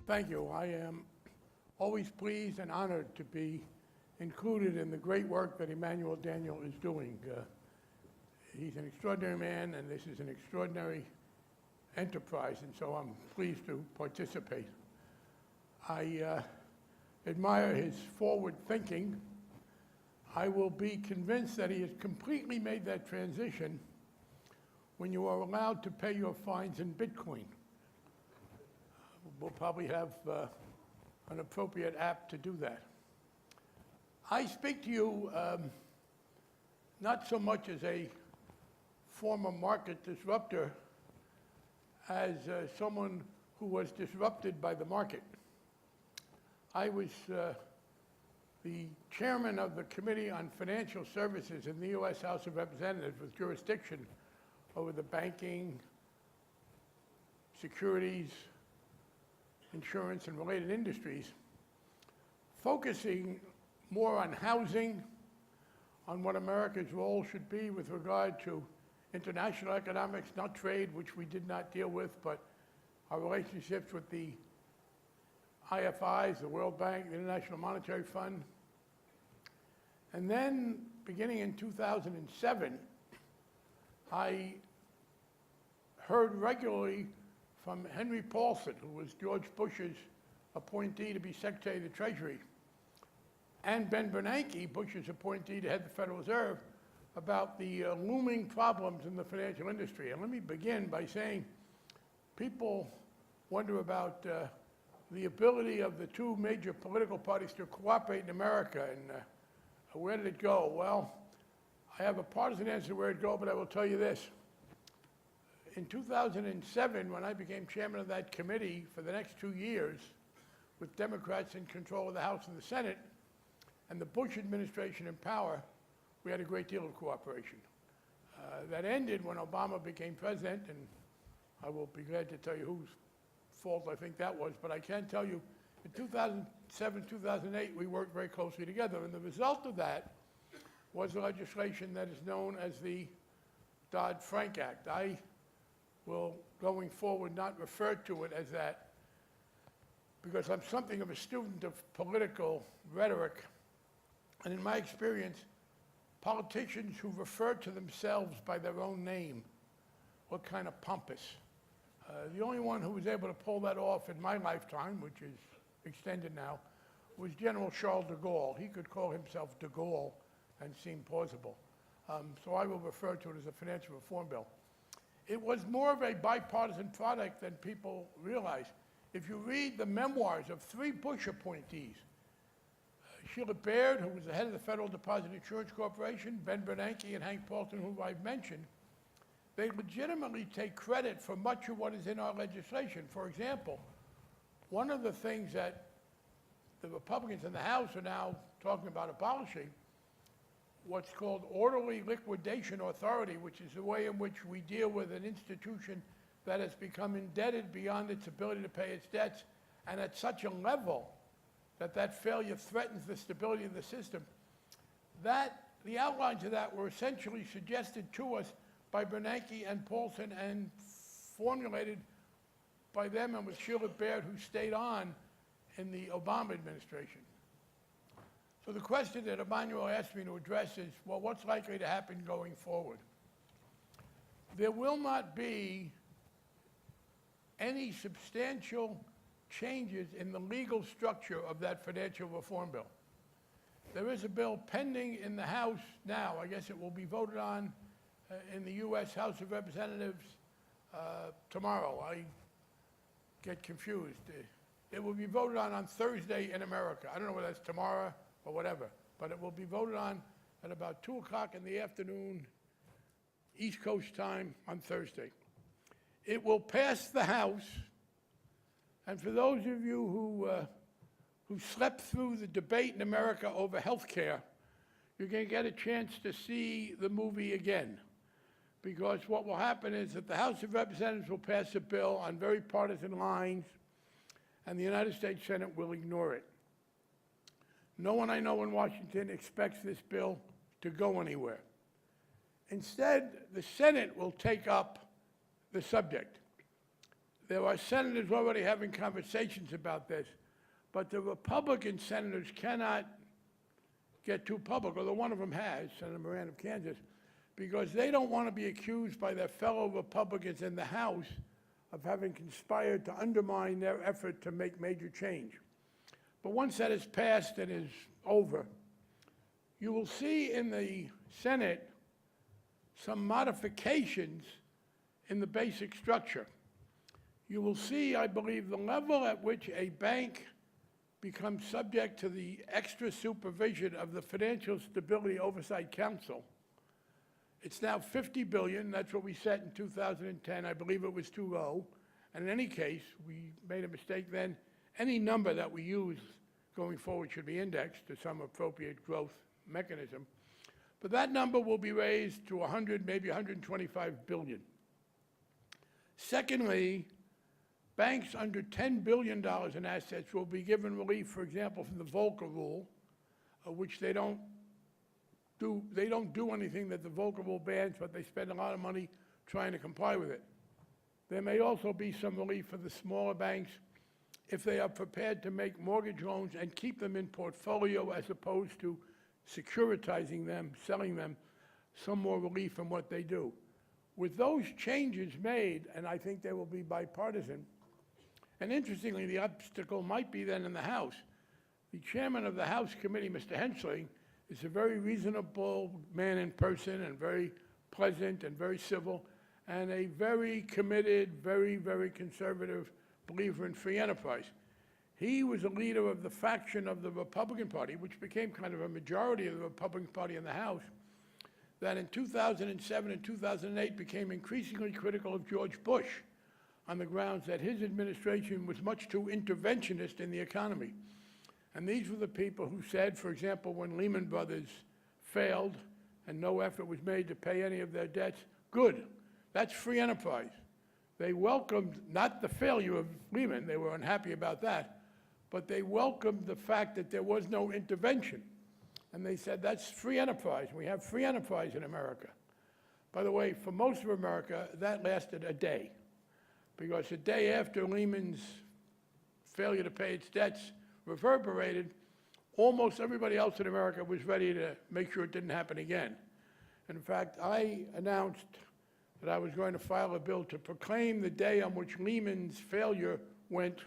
Thank you. I am always pleased and honored to be included in the great work that Emmanuel Daniel is doing. He's an extraordinary man, and this is an extraordinary enterprise, and so I'm pleased to participate. I admire his forward thinking. I will be convinced that he has completely made that transition when you are allowed to pay your fines in Bitcoin. We'll probably have an appropriate app to do that. I speak to you not so much as a former market disruptor as someone who was disrupted by the market. I was the chairman of the Committee on Financial Services in the US House of Representatives with jurisdiction over the banking, securities, insurance, and related industries, focusing more on housing, on what America's role should be with regard to international economics, not trade, which we did not deal with, but our relationships with the IFIs, the World Bank, the International Monetary Fund. And then, beginning in 2007, I heard regularly from Henry Paulson, who was George Bush's appointee to be Secretary of the Treasury, and Ben Bernanke, Bush's appointee to head the Federal Reserve, about the looming problems in the financial industry. And let me begin by saying people wonder about the ability of the two major political parties to cooperate in America, and where did it go? Well, I have a partisan answer to where it go, but I will tell you this. In 2007, when I became chairman of that committee for the next 2 years, with Democrats in control of the House and the Senate, and the Bush administration in power, we had a great deal of cooperation. That ended when Obama became president, and I will be glad to tell you whose fault I think that was, but I can tell you in 2007, 2008, we worked very closely together, and the result of that was the legislation that is known as the Dodd-Frank Act. I will, going forward, not refer to it as that because I'm something of a student of political rhetoric, and in my experience, politicians who refer to themselves by their own name were kind of pompous. The only one who was able to pull that off in my lifetime, which is extended now, was General Charles de Gaulle. He could call himself de Gaulle and seem plausible. So I will refer to it as a financial reform bill. It was more of a bipartisan product than people realize. If you read the memoirs of 3 Bush appointees, Sheila Baird, who was the head of the Federal Deposit Insurance Corporation, Ben Bernanke, and Hank Paulson, who I've mentioned, they legitimately take credit for much of what is in our legislation. For example, one of the things that the Republicans in the House are now talking about abolishing, what's called orderly liquidation authority, which is the way in which we deal with an institution that has become indebted beyond its ability to pay its debts, and at such a level that that failure threatens the stability of the system. The outlines of that were essentially suggested to us by Bernanke and Paulson and formulated by them and with Sheila Baird, who stayed on in the Obama administration. So the question that Emmanuel asked me to address is, well, what's likely to happen going forward? There will not be any substantial changes in the legal structure of that financial reform bill. There is a bill pending in the House now. I guess it will be voted on in the US House of Representatives tomorrow. I get confused. It will be voted on Thursday in America. I don't know whether that's tomorrow or whatever, but it will be voted on at about 2 o'clock in the afternoon, East Coast time on Thursday. It will pass the House, and for those of you who slept through the debate in America over health care, you're going to get a chance to see the movie again. Because what will happen is that the House of Representatives will pass a bill on very partisan lines, and the United States Senate will ignore it. No one I know in Washington expects this bill to go anywhere. Instead, the Senate will take up the subject. there are senators already having conversations about this, but the Republican senators cannot get too public, although one of them has, Senator Moran of Kansas, because they don't want to be accused by their fellow Republicans in the House of having conspired to undermine their effort to make major change. But once that is passed and is over, you will see in the Senate some modifications in the basic structure. You will see, I believe, the level at which a bank becomes subject to the extra supervision of the Financial Stability Oversight Council. It's now $50 billion. That's what we set in 2010. I believe it was too low. And in any case, we made a mistake then. Any number that we use going forward should be indexed to some appropriate growth mechanism. But that number will be raised to 100, maybe 125 billion. Secondly, banks under $10 billion in assets will be given relief, for example, from the Volcker rule, which they don't do anything that the Volcker rule bans, but they spend a lot of money trying to comply with it. There may also be some relief for the smaller banks if they are prepared to make mortgage loans and keep them in portfolio as opposed to securitizing them, selling them, some more relief from what they do. With those changes made, and I think they will be bipartisan, and interestingly, the obstacle might be then in the House. The chairman of the House committee, Mr. Hensley, is a very reasonable man in person and very pleasant and very civil, and a very committed, very, very conservative believer in free enterprise. He was a leader of the faction of the Republican Party, which became kind of a majority of the Republican Party in the House, that in 2007 and 2008 became increasingly critical of George Bush on the grounds that his administration was much too interventionist in the economy. And these were the people who said, for example, when Lehman Brothers failed and no effort was made to pay any of their debts, good, that's free enterprise. They welcomed not the failure of Lehman, they were unhappy about that, but they welcomed the fact that there was no intervention. And they said, that's free enterprise. We have free enterprise in America. By the way, for most of America, that lasted a day, because a day after Lehman's failure to pay its debts reverberated, almost everybody else in America was ready to make sure it didn't happen again. In fact, I announced that I was going to file a bill to proclaim the day on which Lehman's failure went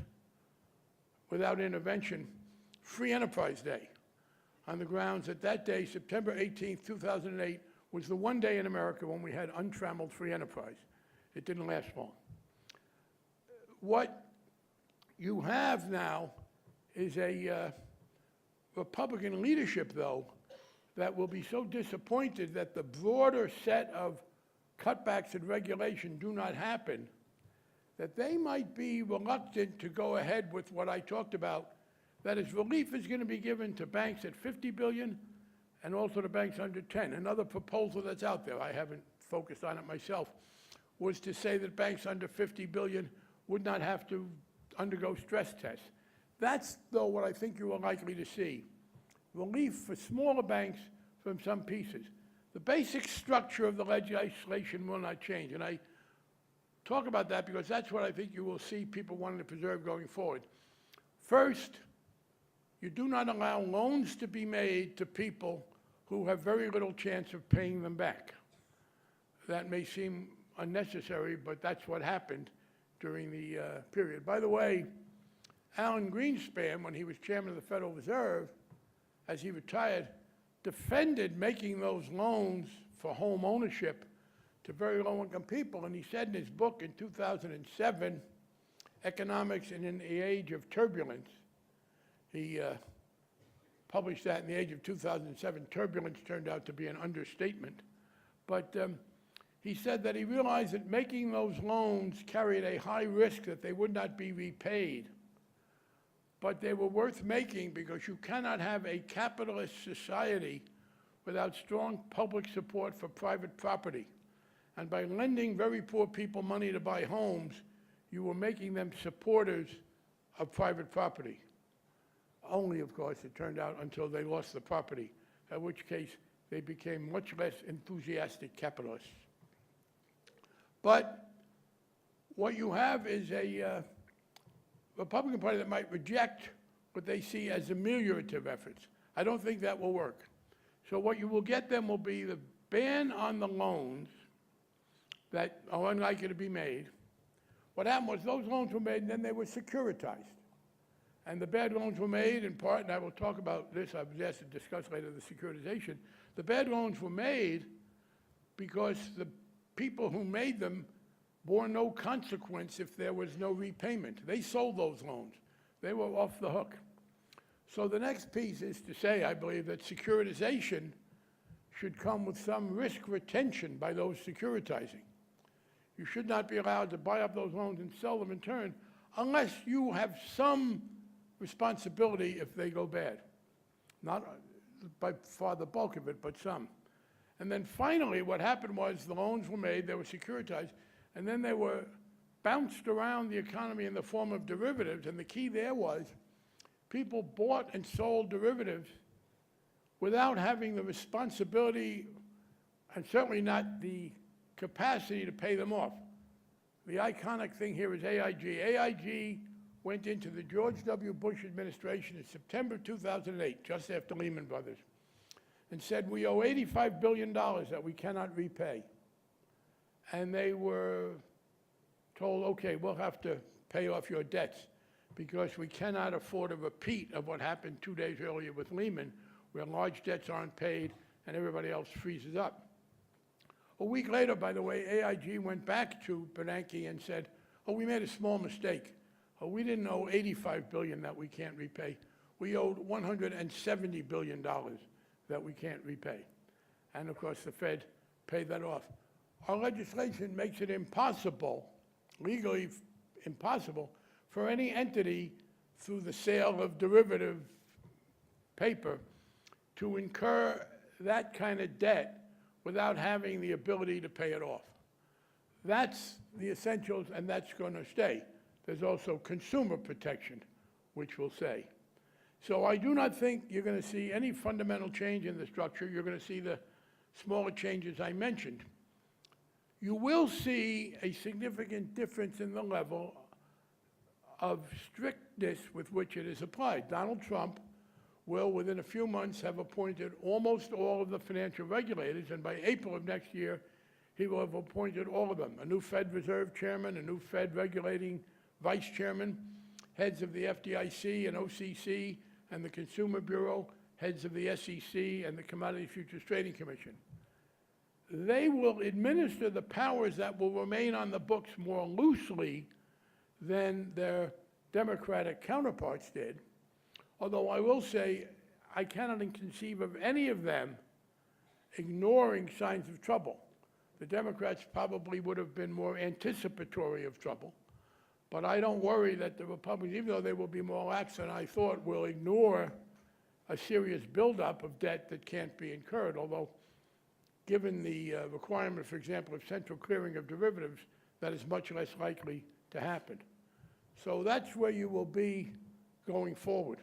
without intervention, Free Enterprise Day, on the grounds that that day, September 18th, 2008, was the one day in America when we had untrammeled free enterprise. It didn't last long. What you have now is a Republican leadership, though, that will be so disappointed that the broader set of cutbacks and regulation do not happen, that they might be reluctant to go ahead with what I talked about, that is, relief is going to be given to banks at 50 billion and also to banks under 10. Another proposal that's out there, I haven't focused on it myself, was to say that banks under 50 billion would not have to undergo stress tests. That's, though, what I think you are likely to see. Relief for smaller banks from some pieces. The basic structure of the legislation will not change, and I talk about that because that's what I think you will see people wanting to preserve going forward. First, you do not allow loans to be made to people who have very little chance of paying them back. That may seem unnecessary, but that's what happened during the period. By the way, Alan Greenspan, when he was chairman of the Federal Reserve, as he retired, defended making those loans for home ownership to very low-income people. And he said in his book in 2007, Economics in the Age of Turbulence, he published that in the age of 2007. Turbulence turned out to be an understatement. But he said that he realized that making those loans carried a high risk that they would not be repaid. But they were worth making because you cannot have a capitalist society without strong public support for private property. And by lending very poor people money to buy homes, you were making them supporters of private property. Only, of course, it turned out until they lost the property, in which case they became much less enthusiastic capitalists. But what you have is a Republican Party that might reject what they see as ameliorative efforts. I don't think that will work. So what you will get then will be the ban on the loans that are unlikely to be made. What happened was those loans were made and then they were securitized. And the bad loans were made in part, and I will talk about this, I was asked to discuss later the securitization. The bad loans were made because the people who made them bore no consequence if there was no repayment. They sold those loans. They were off the hook. So the next piece is to say, I believe, that securitization should come with some risk retention by those securitizing. You should not be allowed to buy up those loans and sell them in turn unless you have some responsibility if they go bad. Not by far the bulk of it, but some. And then finally, what happened was the loans were made, they were securitized, and then they were bounced around the economy in the form of derivatives, and the key there was people bought and sold derivatives without having the responsibility and certainly not the capacity to pay them off. The iconic thing here is AIG. AIG went into the George W. Bush administration in September 2008, just after Lehman Brothers, and said, we owe $85 billion that we cannot repay. And they were told, okay, we'll have to pay off your debts because we cannot afford a repeat of what happened 2 days earlier with Lehman, where large debts aren't paid and everybody else freezes up. A week later, by the way, AIG went back to Bernanke and said, oh, we made a small mistake. Oh, we didn't owe $85 billion that we can't repay. We owed $170 billion that we can't repay. And of course, the Fed paid that off. Our legislation makes it impossible, legally impossible, for any entity through the sale of derivative paper to incur that kind of debt without having the ability to pay it off. That's the essentials, and that's going to stay. There's also consumer protection, which will stay. So I do not think you're going to see any fundamental change in the structure. You're going to see the smaller changes I mentioned. You will see a significant difference in the level of strictness with which it is applied. Donald Trump will, within a few months, have appointed almost all of the financial regulators, and by April of next year, he will have appointed all of them. A new Fed Reserve Chairman, a new Fed regulating Vice Chairman, heads of the FDIC and OCC and the Consumer Bureau, heads of the SEC and the Commodity Futures Trading Commission. They will administer the powers that will remain on the books more loosely than their Democratic counterparts did, although I will say I cannot conceive of any of them ignoring signs of trouble. The Democrats probably would have been more anticipatory of trouble. But I don't worry that the Republicans, even though they will be more lax than I thought, will ignore a serious buildup of debt that can't be incurred, although given the requirement, for example, of central clearing of derivatives, that is much less likely to happen. So that's where you will be going forward.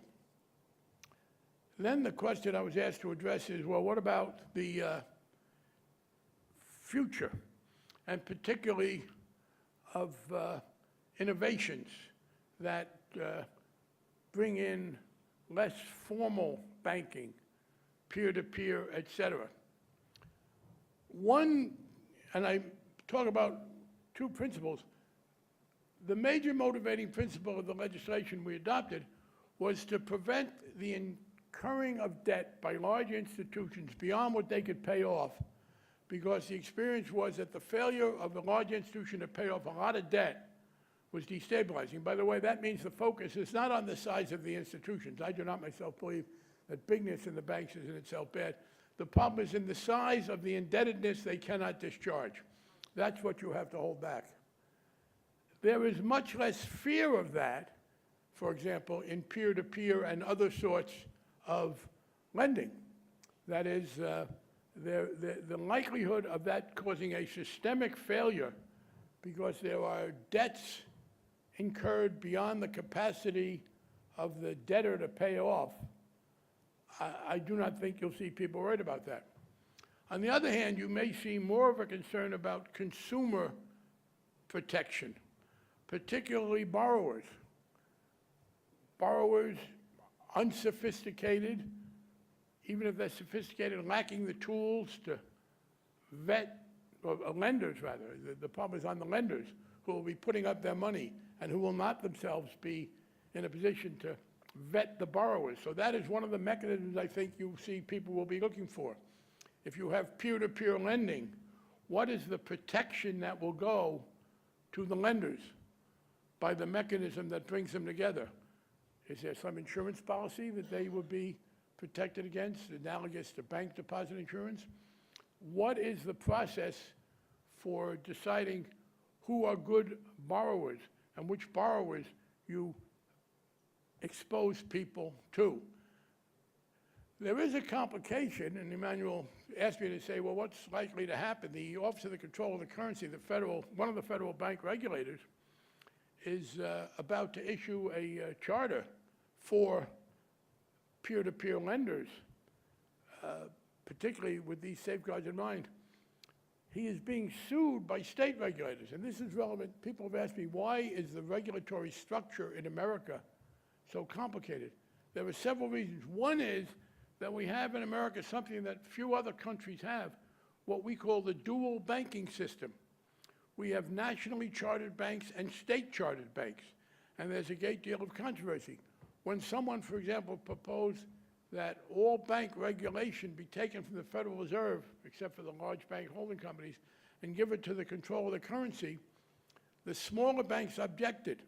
Then the question I was asked to address is, well, what about the future, and particularly of innovations that bring in less formal banking, peer-to-peer, et cetera. One, and I talk about two principles. The major motivating principle of the legislation we adopted was to prevent the incurring of debt by large institutions beyond what they could pay off, because the experience was that the failure of a large institution to pay off a lot of debt was destabilizing. By the way, that means the focus is not on the size of the institutions. I do not myself believe that bigness in the banks is in itself bad. The problem is in the size of the indebtedness they cannot discharge. That's what you have to hold back. There is much less fear of that, for example, in peer-to-peer and other sorts of lending. That is, the likelihood of that causing a systemic failure because there are debts incurred beyond the capacity of the debtor to pay off, I do not think you'll see people worried about that. On the other hand, you may see more of a concern about consumer protection. particularly borrowers. Borrowers, unsophisticated, even if they're sophisticated, lacking the tools to vet, or lenders rather, the problem is on the lenders who will be putting up their money and who will not themselves be in a position to vet the borrowers. So that is one of the mechanisms I think you see people will be looking for. If you have peer-to-peer lending, what is the protection that will go to the lenders by the mechanism that brings them together? Is there some insurance policy that they will be protected against, analogous to bank deposit insurance? What is the process for deciding who are good borrowers and which borrowers you expose people to? There is a complication, and Emmanuel asked me to say, well, what's likely to happen? The Office of the Control of the Currency, one of the federal bank regulators, is about to issue a charter for peer-to-peer lenders, particularly with these safeguards in mind. He is being sued by state regulators, and this is relevant. People have asked me, why is the regulatory structure in America so complicated? There are several reasons. One is that we have in America something that few other countries have, what we call the dual banking system. We have nationally chartered banks and state chartered banks, and there's a great deal of controversy. When someone, for example, proposed that all bank regulation be taken from the Federal Reserve, except for the large bank holding companies, and give it to the control of the currency, the smaller banks objected.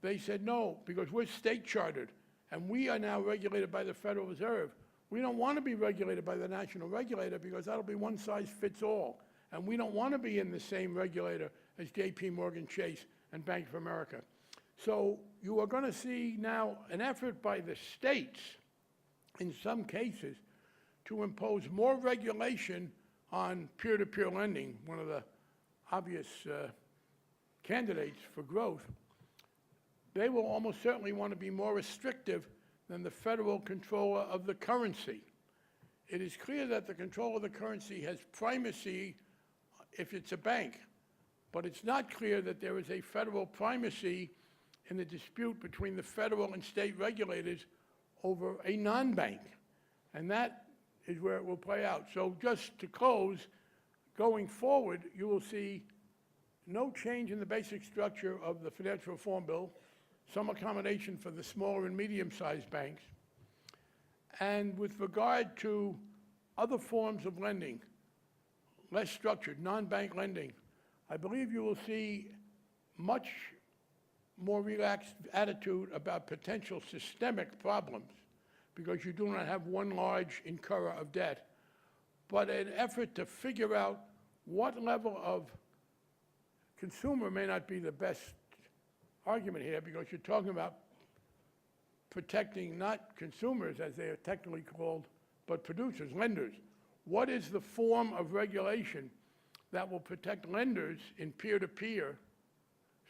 They said, no, because we're state chartered, and we are now regulated by the Federal Reserve. We don't want to be regulated by the national regulator because that'll be one size fits all. And we don't want to be in the same regulator as JP Morgan Chase and Bank of America. So you are going to see now an effort by the states, in some cases, to impose more regulation on peer-to-peer lending, one of the obvious candidates for growth. They will almost certainly want to be more restrictive than the federal controller of the currency. It is clear that the control of the currency has primacy if it's a bank, but it's not clear that there is a federal primacy in the dispute between the federal and state regulators over a non-bank. And that is where it will play out. So just to close, going forward, you will see no change in the basic structure of the financial reform bill, some accommodation for the smaller and medium-sized banks. And with regard to other forms of lending, less structured, non-bank lending, I believe you will see much more relaxed attitude about potential systemic problems because you do not have one large incurrer of debt, but an effort to figure out what level of consumer may not be the best argument here because you're talking about protecting not consumers, as they are technically called, but producers, lenders. What is the form of regulation that will protect lenders in peer-to-peer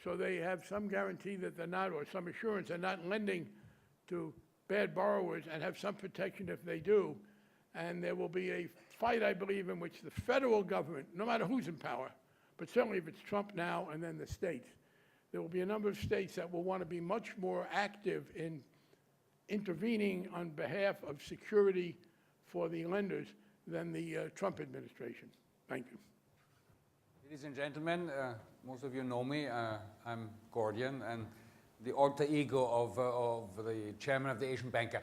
so they have some guarantee that they're not, or some assurance they're not lending to bad borrowers and have some protection if they do? And there will be a fight, I believe, in which the federal government, no matter who's in power, but certainly if it's Trump now and then the states, there will be a number of states that will want to be much more active in intervening on behalf of security for the lenders than the Trump administration. Thank you. Ladies and gentlemen, most of you know me. I'm Gordian, and the alter ego of the chairman of the Asian Banker.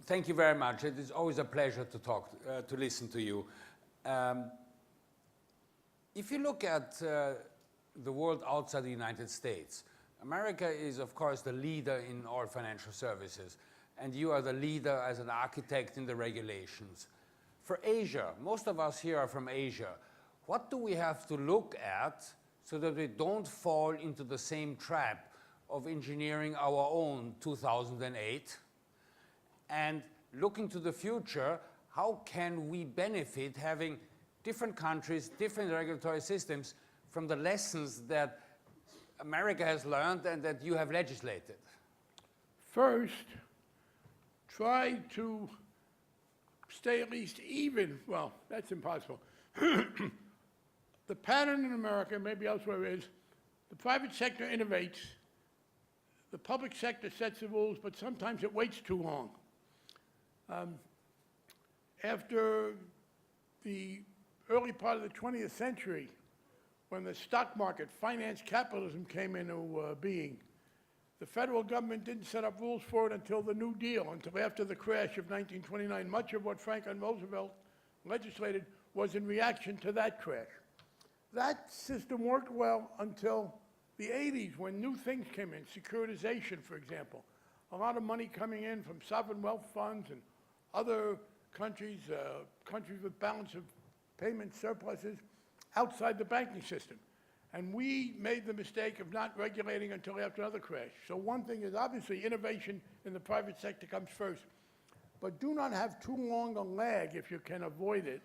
Thank you very much. It is always a pleasure to talk, to listen to you. If you look at the world outside the United States, America is, of course, the leader in all financial services, and you are the leader as an architect in the regulations. For Asia, most of us here are from Asia. What do we have to look at so that we don't fall into the same trap of engineering our own 2008? And looking to the future, how can we benefit having different countries, different regulatory systems from the lessons that America has learned and that you have legislated? First, try to stay at least even, well, that's impossible, the pattern in America, maybe elsewhere, is the private sector innovates, the public sector sets the rules, but sometimes it waits too long. After the early part of the 20th century, when the stock market, finance capitalism came into being, the federal government didn't set up rules for it until the New Deal, until after the crash of 1929. Much of what Franklin Roosevelt legislated was in reaction to that crash. That system worked well until the 80s, when new things came in, securitization, for example. A lot of money coming in from sovereign wealth funds and other countries, countries with balance of payment surpluses outside the banking system. And we made the mistake of not regulating until after another crash. So one thing is, obviously, innovation in the private sector comes first. But do not have too long a lag, if you can avoid it,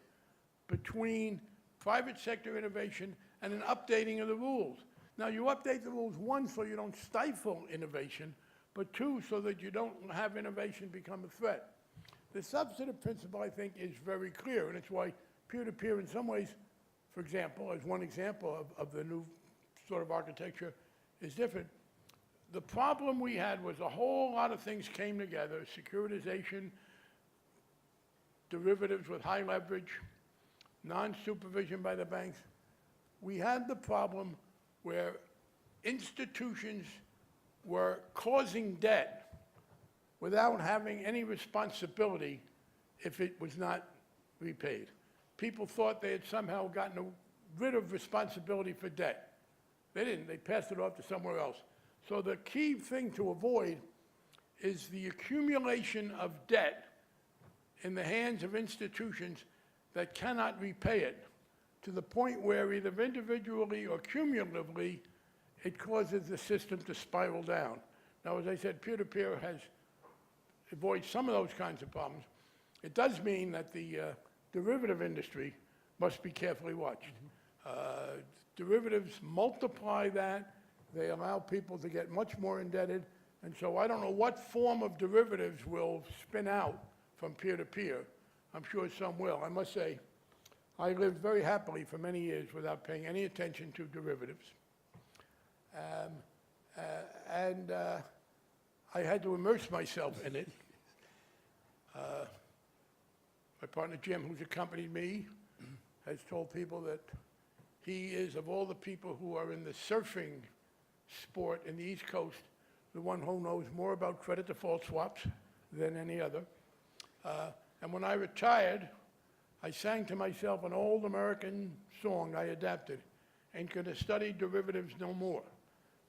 between private sector innovation and an updating of the rules. Now, you update the rules, one, so you don't stifle innovation, but two, so that you don't have innovation become a threat. The substantive principle, I think, is very clear, and it's why peer-to-peer in some ways, for example, as one example of the new sort of architecture, is different. The problem we had was a whole lot of things came together: securitization, derivatives with high leverage, non-supervision by the banks. We had the problem where institutions were causing debt without having any responsibility if it was not repaid. People thought they had somehow gotten rid of responsibility for debt. They didn't. They passed it off to somewhere else. So the key thing to avoid is the accumulation of debt in the hands of institutions that cannot repay it, to the point where either individually or cumulatively it causes the system to spiral down. Now, as I said, peer-to-peer avoids some of those kinds of problems. It does mean that the derivative industry must be carefully watched. Derivatives multiply that. They allow people to get much more indebted. And so I don't know what form of derivatives will spin out from peer-to-peer. I'm sure some will. I must say, I lived very happily for many years without paying any attention to derivatives. I had to immerse myself in it. My partner Jim, who's accompanied me, has told people that he is, of all the people who are in the surfing sport in the East Coast, the one who knows more about credit default swaps than any other. And when I retired, I sang to myself an old American song I adapted: "Ain't gonna study derivatives no more."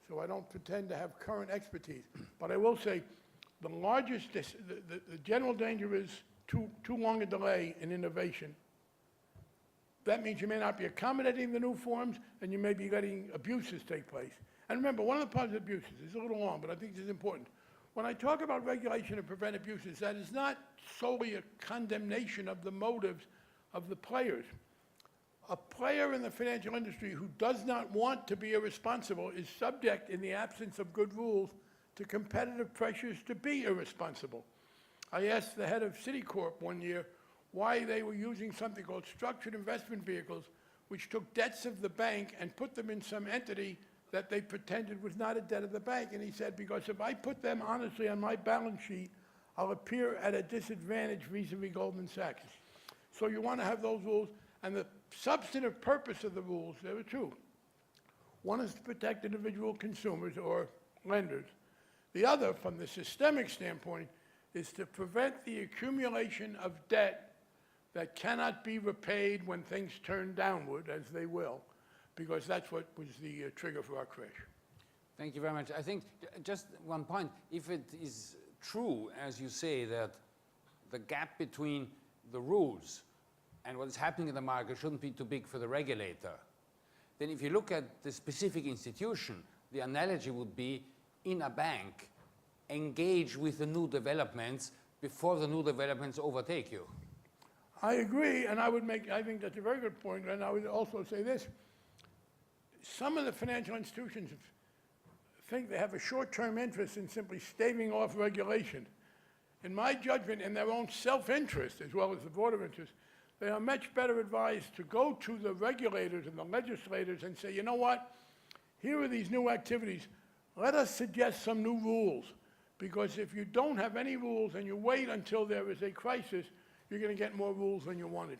So I don't pretend to have current expertise. But I will say the largest, the general danger is too long a delay in innovation. That means you may not be accommodating the new forms, and you may be letting abuses take place. And remember, one of the problems of abuses is a little long, but I think this is important. When I talk about regulation to prevent abuses, that is not solely a condemnation of the motives of the players. A player in the financial industry who does not want to be irresponsible is subject, in the absence of good rules, to competitive pressures to be irresponsible. I asked the head of Citicorp one year why they were using something called structured investment vehicles, which took debts of the bank and put them in some entity that they pretended was not a debt of the bank. And he said, because if I put them honestly on my balance sheet, I'll appear at a disadvantage vis-a-vis Goldman Sachs. So you want to have those rules. And the substantive purpose of the rules, there are two. One is to protect individual consumers or lenders. The other, from the systemic standpoint, is to prevent the accumulation of debt that cannot be repaid when things turn downward, as they will, because that's what was the trigger for our crash. Thank you very much. I think just one point. If it is true, as you say, that the gap between the rules and what is happening in the market shouldn't be too big for the regulator, then if you look at the specific institution, the analogy would be, in a bank, engage with the new developments before the new developments overtake you. I agree, and I think that's a very good point, and I would also say this. Some of the financial institutions think they have a short-term interest in simply staving off regulation. In my judgment, in their own self-interest, as well as the broader interest, they are much better advised to go to the regulators and the legislators and say, you know what? Here are these new activities. Let us suggest some new rules. Because if you don't have any rules and you wait until there is a crisis, you're going to get more rules than you wanted.